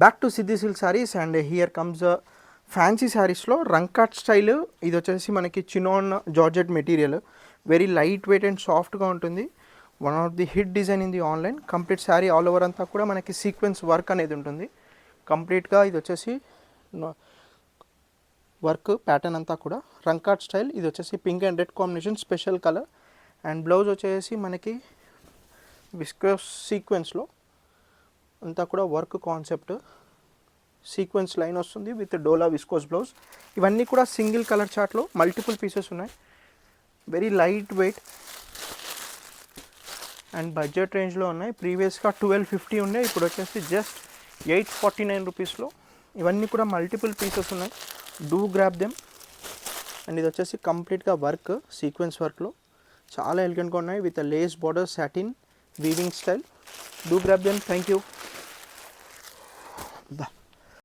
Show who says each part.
Speaker 1: Back to Siddhi silk saris and here comes fancy శారీస్లో రంకాట్ style. ఇది వచ్చేసి మనకి chinon georgette material, very light weight and సాఫ్ట్గా ఉంటుంది. One of the hit design in the online. Complete sari all over అంతా కూడా మనకి సీక్వెన్స్ వర్క్ అనేది ఉంటుంది కంప్లీట్గా. ఇది వచ్చేసి వర్క్ ప్యాటర్న్ అంతా కూడా రంకాట్ స్టైల్. ఇది వచ్చేసి pink and red combination special colour. And blouse వచ్చేసి మనకి విస్కోస్ సీక్వెన్స్లో అంతా కూడా వర్క్ కాన్సెప్ట్, సీక్వెన్స్ లైన్ వస్తుంది విత్ డోలా విస్కోస్ బ్లౌజ్. ఇవన్నీ కూడా సింగిల్ కలర్ చార్ట్లో మల్టిపుల్ పీసెస్ ఉన్నాయి. Very light weight and budget రేంజ్లో ఉన్నాయి. ప్రీవియస్గా 1250 ఉండే, ఇప్పుడు వచ్చేసి జస్ట్ 849 రూపీస్లో. ఇవన్నీ కూడా మల్టిపుల్ పీసెస్ ఉన్నాయి. Do grab them. అండ్ ఇది వచ్చేసి కంప్లీట్గా వర్క్ సీక్వెన్స్ వర్క్లో చాలా ఎలిగెంట్గా ఉన్నాయి with lace border, satin weaving style. Do grab them. Thank you.